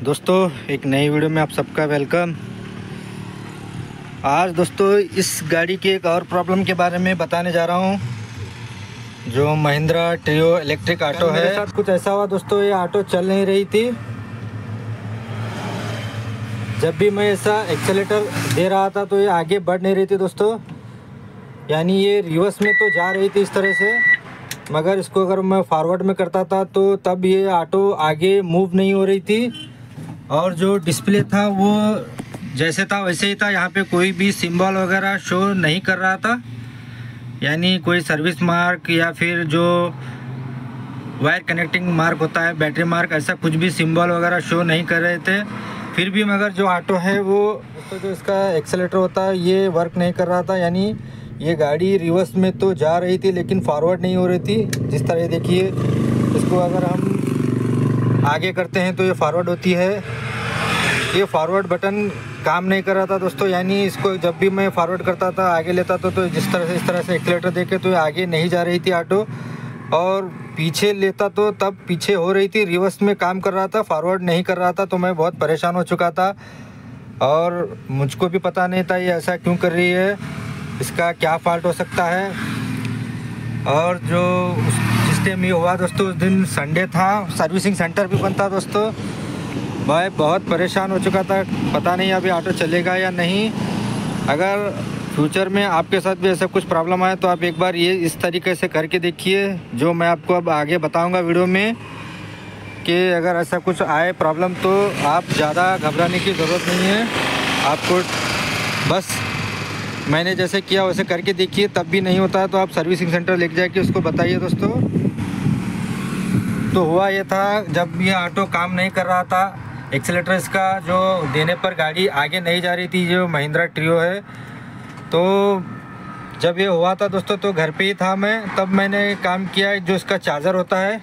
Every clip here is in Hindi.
दोस्तों एक नई वीडियो में आप सबका वेलकम। आज दोस्तों इस गाड़ी की एक और प्रॉब्लम के बारे में बताने जा रहा हूं, जो महिंद्रा ट्रियो इलेक्ट्रिक ऑटो है। मेरे साथ कुछ ऐसा हुआ दोस्तों, ये ऑटो चल नहीं रही थी। जब भी मैं ऐसा एक्सेलेटर दे रहा था तो ये आगे बढ़ नहीं रही थी दोस्तों, यानी ये रिवर्स में तो जा रही थी इस तरह से, मगर इसको अगर मैं फॉरवर्ड में करता था तो तब ये ऑटो आगे मूव नहीं हो रही थी। और जो डिस्प्ले था वो जैसे था वैसे ही था, यहाँ पे कोई भी सिंबल वगैरह शो नहीं कर रहा था, यानी कोई सर्विस मार्क या फिर जो वायर कनेक्टिंग मार्क होता है, बैटरी मार्क, ऐसा कुछ भी सिंबल वगैरह शो नहीं कर रहे थे। फिर भी मगर जो ऑटो है वो जो इसका एक्सेलेटर होता है ये वर्क नहीं कर रहा था, यानी ये गाड़ी रिवर्स में तो जा रही थी लेकिन फॉरवर्ड नहीं हो रही थी। जिस तरह देखिए, इसको अगर हम आगे करते हैं तो ये फॉरवर्ड होती है। ये फॉरवर्ड बटन काम नहीं कर रहा था दोस्तों, यानी इसको जब भी मैं फॉरवर्ड करता था, आगे लेता था तो जिस तरह से इस तरह से एक्सेलेटर देके तो ये आगे नहीं जा रही थी ऑटो, और पीछे लेता तो तब पीछे हो रही थी, रिवर्स में काम कर रहा था, फॉरवर्ड नहीं कर रहा था। तो मैं बहुत परेशान हो चुका था और मुझको भी पता नहीं था ये ऐसा क्यों कर रही है, इसका क्या फॉल्ट हो सकता है। और जो जिस टाइम ये हुआ दोस्तों, उस दिन संडे था, सर्विसिंग सेंटर भी बंद था दोस्तों। मैं बहुत परेशान हो चुका था, पता नहीं अभी ऑटो चलेगा या नहीं। अगर फ्यूचर में आपके साथ भी ऐसा कुछ प्रॉब्लम आए तो आप एक बार ये इस तरीके से करके देखिए, जो मैं आपको अब आगे बताऊंगा वीडियो में, कि अगर ऐसा कुछ आए प्रॉब्लम तो आप ज़्यादा घबराने की ज़रूरत नहीं है। आपको बस मैंने जैसे किया वैसे करके देखिए, तब भी नहीं होता है तो आप सर्विसिंग सेंटर लेके जाके उसको बताइए दोस्तों। तो हुआ ये था, जब ये ऑटो काम नहीं कर रहा था, एक्सेलेटर इसका जो देने पर गाड़ी आगे नहीं जा रही थी, जो महिंद्रा ट्रियो है, तो जब ये हुआ था दोस्तों तो घर पे ही था मैं। तब मैंने काम किया, जो इसका चार्जर होता है,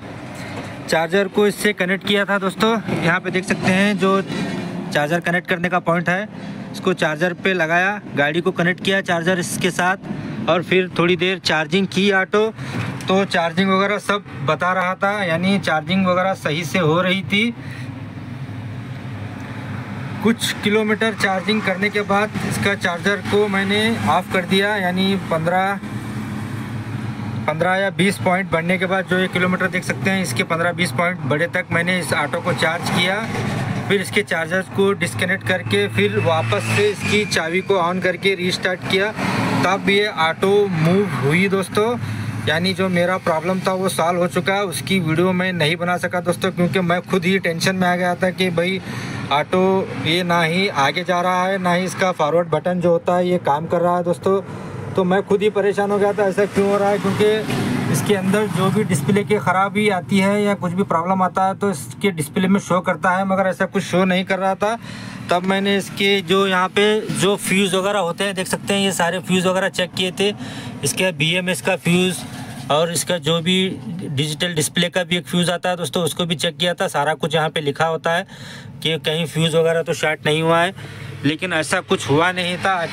चार्जर को इससे कनेक्ट किया था दोस्तों। यहाँ पे देख सकते हैं जो चार्जर कनेक्ट करने का पॉइंट है, इसको चार्जर पे लगाया, गाड़ी को कनेक्ट किया चार्जर इसके साथ, और फिर थोड़ी देर चार्जिंग की ऑटो। तो चार्जिंग वगैरह सब बता रहा था, यानी चार्जिंग वगैरह सही से हो रही थी। कुछ किलोमीटर चार्जिंग करने के बाद इसका चार्जर को मैंने ऑफ़ कर दिया, यानी 15 या 20 पॉइंट बढ़ने के बाद, जो 1 किलोमीटर देख सकते हैं, इसके 15-20 पॉइंट बढ़े तक मैंने इस ऑटो को चार्ज किया। फिर इसके चार्जर को डिस्कनेक्ट करके फिर वापस से इसकी चाबी को ऑन करके रीस्टार्ट किया, तब ये ऑटो मूव हुई दोस्तों। यानी जो मेरा प्रॉब्लम था वो सॉल्व हो चुका है। उसकी वीडियो मैं नहीं बना सका दोस्तों, क्योंकि मैं खुद ही टेंशन में आ गया था कि भाई ऑटो ये ना ही आगे जा रहा है, ना ही इसका फॉरवर्ड बटन जो होता है ये काम कर रहा है दोस्तों। तो मैं खुद ही परेशान हो गया था, ऐसा क्यों हो रहा है, क्योंकि इसके अंदर जो भी डिस्प्ले की ख़राबी आती है या कुछ भी प्रॉब्लम आता है तो इसके डिस्प्ले में शो करता है, मगर ऐसा कुछ शो नहीं कर रहा था। तब मैंने इसके जो यहाँ पे जो फ्यूज़ वगैरह होते हैं, देख सकते हैं, ये सारे फ्यूज़ वगैरह चेक किए थे। इसके BMS का फ्यूज़ और इसका जो भी डिजिटल डिस्प्ले का भी एक फ्यूज़ आता है दोस्तों, उसको भी चेक किया था। सारा कुछ यहाँ पे लिखा होता है कि कहीं फ्यूज़ वगैरह तो शॉर्ट नहीं हुआ है, लेकिन ऐसा कुछ हुआ नहीं था।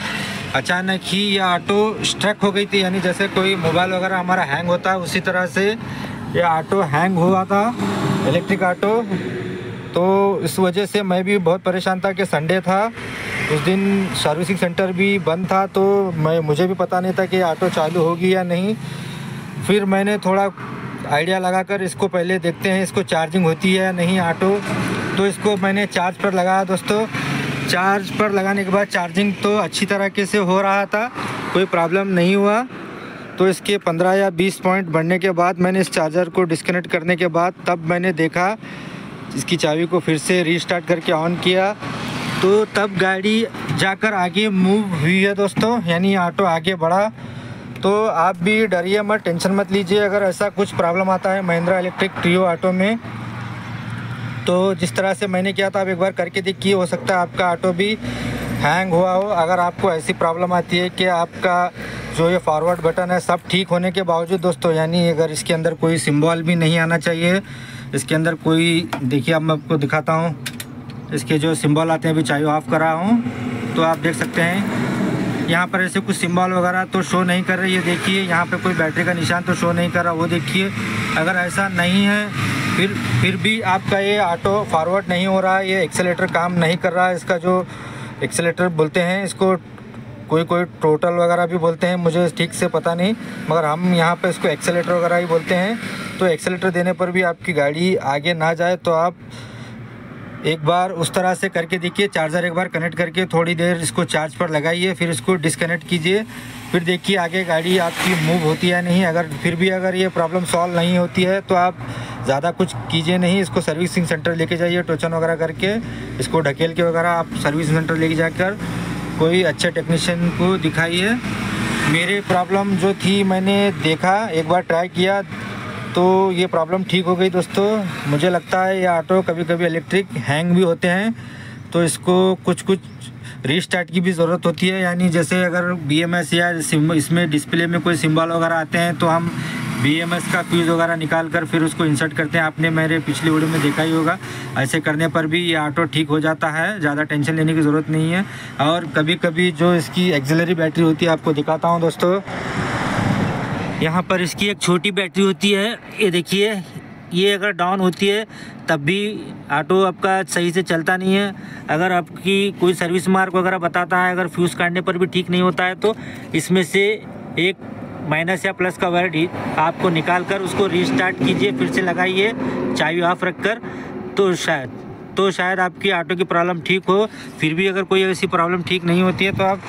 अचानक ही ये ऑटो स्ट्रक हो गई थी, यानी जैसे कोई मोबाइल वगैरह हमारा हैंग होता है उसी तरह से ये ऑटो हैंग हुआ था, इलेक्ट्रिक ऑटो। तो इस वजह से मैं भी बहुत परेशान था कि संडे था, उस दिन सर्विसिंग सेंटर भी बंद था, तो मुझे भी पता नहीं था कि ऑटो चालू होगी या नहीं। फिर मैंने थोड़ा आइडिया लगाकर इसको पहले देखते हैं इसको चार्जिंग होती है या नहीं ऑटो। तो इसको मैंने चार्ज पर लगाया दोस्तों। चार्ज पर लगाने के बाद चार्जिंग तो अच्छी तरीके से हो रहा था, कोई प्रॉब्लम नहीं हुआ। तो इसके 15 या 20 पॉइंट बढ़ने के बाद मैंने इस चार्जर को डिस्कनेक्ट करने के बाद तब मैंने देखा, इसकी चाबी को फिर से रीस्टार्ट करके ऑन किया, तो तब गाड़ी जाकर आगे मूव हुई है दोस्तों, यानी ऑटो आगे बढ़ा। तो आप भी डरिए मत, टेंशन मत लीजिए अगर ऐसा कुछ प्रॉब्लम आता है महिंद्रा इलेक्ट्रिक ट्रियो ऑटो में। तो जिस तरह से मैंने किया था आप एक बार करके देखिए, हो सकता है आपका ऑटो भी हैंग हुआ हो। अगर आपको ऐसी प्रॉब्लम आती है कि आपका जो ये फॉरवर्ड बटन है सब ठीक होने के बावजूद दोस्तों, यानी अगर इसके अंदर कोई सिंबल भी नहीं आना चाहिए, इसके अंदर कोई, देखिए अब मैं आपको दिखाता हूँ, इसके जो सिंबल आते हैं, अभी चाबी ऑफ करा हूँ तो आप देख सकते हैं यहाँ पर ऐसे कुछ सिंबल वगैरह तो शो नहीं कर रही है। देखिए यहाँ पे कोई बैटरी का निशान तो शो नहीं कर रहा, वो देखिए। अगर ऐसा नहीं है फिर भी आपका ये ऑटो फॉरवर्ड नहीं हो रहा है, ये एक्सेलेटर काम नहीं कर रहा है। इसका जो एक्सेलेटर बोलते हैं इसको कोई टोटल वगैरह भी बोलते हैं, मुझे ठीक से पता नहीं, मगर हम यहाँ पे इसको एक्सेलेटर वगैरह ही बोलते हैं। तो एक्सेलेटर देने पर भी आपकी गाड़ी आगे ना जाए तो आप एक बार उस तरह से करके देखिए। चार्जर एक बार कनेक्ट करके थोड़ी देर इसको चार्ज पर लगाइए, फिर इसको डिस्कनेक्ट कीजिए, फिर देखिए आगे गाड़ी आपकी मूव होती है नहीं। अगर फिर भी अगर ये प्रॉब्लम सॉल्व नहीं होती है तो आप ज़्यादा कुछ कीजिए नहीं, इसको सर्विसिंग सेंटर लेके जाइए, टोचन वगैरह करके इसको ढकेल के वगैरह आप सर्विसिंग सेंटर लेके जाकर कोई अच्छे टेक्नीशियन को दिखाइए। मेरे प्रॉब्लम जो थी मैंने देखा, एक बार ट्राई किया तो ये प्रॉब्लम ठीक हो गई दोस्तों। मुझे लगता है ये ऑटो कभी कभी इलेक्ट्रिक हैंग भी होते हैं, तो इसको कुछ रीस्टार्ट की भी ज़रूरत होती है। यानी जैसे अगर BMS या इसमें डिस्प्ले में कोई सिंबल वगैरह आते हैं तो हम BMS का फ्यूज़ वगैरह निकाल कर फिर उसको इंसर्ट करते हैं। आपने मेरे पिछले वीडियो में देखा ही होगा। ऐसे करने पर भी ये ऑटो ठीक हो जाता है, ज़्यादा टेंशन लेने की ज़रूरत नहीं है। और कभी कभी जो इसकी एक्सिलरी बैटरी होती है, आपको दिखाता हूँ दोस्तों, यहाँ पर इसकी एक छोटी बैटरी होती है, ये देखिए, ये अगर डाउन होती है तब भी ऑटो आपका सही से चलता नहीं है। अगर आपकी कोई सर्विस मार्क वगैरह बताता है, अगर फ्यूज़ काटने पर भी ठीक नहीं होता है तो इसमें से एक माइनस या प्लस का वायर आपको निकाल कर उसको रीस्टार्ट कीजिए, फिर से लगाइए चाबी ऑफ रख कर, तो शायद आपकी ऑटो की प्रॉब्लम ठीक हो। फिर भी अगर कोई ऐसी प्रॉब्लम ठीक नहीं होती है तो आप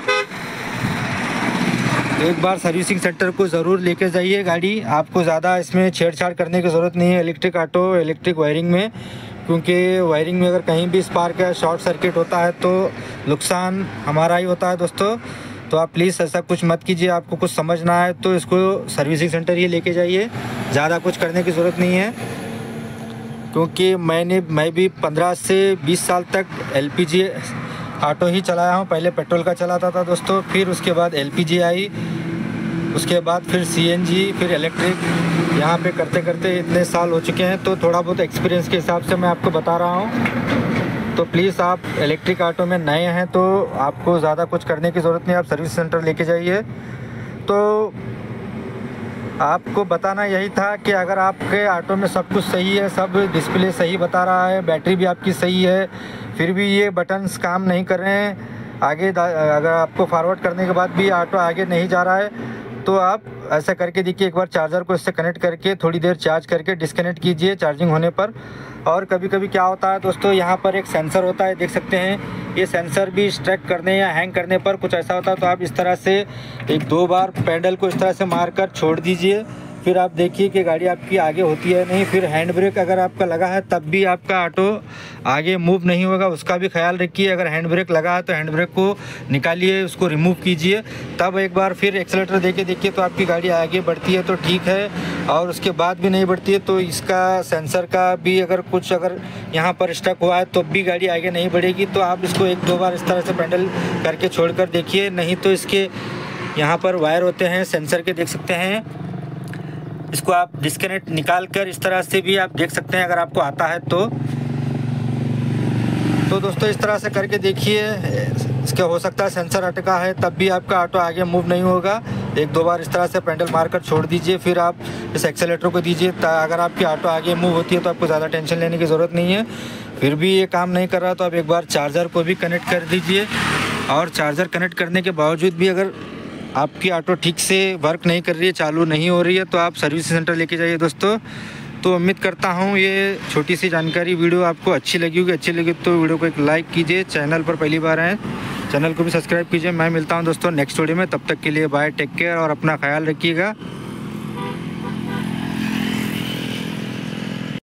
एक बार सर्विसिंग सेंटर को ज़रूर लेके जाइए गाड़ी। आपको ज़्यादा इसमें छेड़छाड़ करने की ज़रूरत नहीं है इलेक्ट्रिक ऑटो, इलेक्ट्रिक वायरिंग में, क्योंकि वायरिंग में अगर कहीं भी स्पार्क या शॉर्ट सर्किट होता है तो नुकसान हमारा ही होता है दोस्तों। तो आप प्लीज़ ऐसा कुछ मत कीजिए। आपको कुछ समझना है तो इसको सर्विसिंग सेंटर ही लेके जाइए, ज़्यादा कुछ करने की ज़रूरत नहीं है। क्योंकि मैं भी 15 से 20 साल तक LPG ऑटो ही चलाया हूँ। पहले पेट्रोल का चलाता था दोस्तों, फिर उसके बाद LPG आई, उसके बाद फिर CNG, फिर इलेक्ट्रिक। यहाँ पे करते करते इतने साल हो चुके हैं, तो थोड़ा बहुत एक्सपीरियंस के हिसाब से मैं आपको बता रहा हूँ। तो प्लीज़ आप इलेक्ट्रिक ऑटो में नए हैं तो आपको ज़्यादा कुछ करने की ज़रूरत नहीं, आप सर्विस सेंटर लेके जाइए। तो आपको बताना यही था कि अगर आपके ऑटो में सब कुछ सही है, सब डिस्प्ले सही बता रहा है, बैटरी भी आपकी सही है, फिर भी ये बटन्स काम नहीं कर रहे हैं आगे, अगर आपको फॉरवर्ड करने के बाद भी ऑटो आगे नहीं जा रहा है, तो आप ऐसा करके देखिए, एक बार चार्जर को इससे कनेक्ट करके थोड़ी देर चार्ज करके डिस्कनेक्ट कीजिए चार्जिंग होने पर। और कभी कभी क्या होता है दोस्तों, यहाँ पर एक सेंसर होता है, देख सकते हैं, ये सेंसर भी स्ट्रक करने या हैंग करने पर कुछ ऐसा होता है, तो आप इस तरह से 1-2 बार पैडल को इस तरह से मार कर छोड़ दीजिए, फिर आप देखिए कि गाड़ी आपकी आगे होती है नहीं। फिर हैंड ब्रेक अगर आपका लगा है तब भी आपका ऑटो आगे मूव नहीं होगा, उसका भी ख्याल रखिए। अगर हैंड ब्रेक लगा है तो हैंड ब्रेक को निकालिए, उसको रिमूव कीजिए, तब एक बार फिर एक्सेलेटर देके देखिए तो आपकी गाड़ी आगे बढ़ती है तो ठीक है, और उसके बाद भी नहीं बढ़ती है तो इसका सेंसर का भी अगर यहाँ पर स्टक हुआ है तो भी गाड़ी आगे नहीं बढ़ेगी। तो आप इसको 1-2 बार इस तरह से पैडल करके छोड़ कर देखिए, नहीं तो इसके यहाँ पर वायर होते हैं सेंसर के, देख सकते हैं, इसको आप डिस्कनेक्ट निकाल कर इस तरह से भी आप देख सकते हैं अगर आपको आता है तो दोस्तों इस तरह से करके देखिए। इसका हो सकता है सेंसर अटका है तब भी आपका ऑटो आगे मूव नहीं होगा। 1-2 बार इस तरह से पैडल मारकर छोड़ दीजिए, फिर आप इस एक्सेलेटर को दीजिए। अगर आपकी ऑटो आगे मूव होती है तो आपको ज़्यादा टेंशन लेने की ज़रूरत नहीं है। फिर भी ये काम नहीं कर रहा तो आप एक बार चार्जर को भी कनेक्ट कर दीजिए, और चार्जर कनेक्ट करने के बावजूद भी अगर आपकी ऑटो ठीक से वर्क नहीं कर रही है, चालू नहीं हो रही है, तो आप सर्विस सेंटर लेके जाइए दोस्तों। तो उम्मीद करता हूँ ये छोटी सी जानकारी वीडियो आपको अच्छी लगी होगी। अच्छी लगी तो वीडियो को एक लाइक कीजिए, चैनल पर पहली बार आए चैनल को भी सब्सक्राइब कीजिए। मैं मिलता हूँ दोस्तों नेक्स्ट वीडियो में, तब तक के लिए बाय, टेक केयर और अपना ख्याल रखिएगा।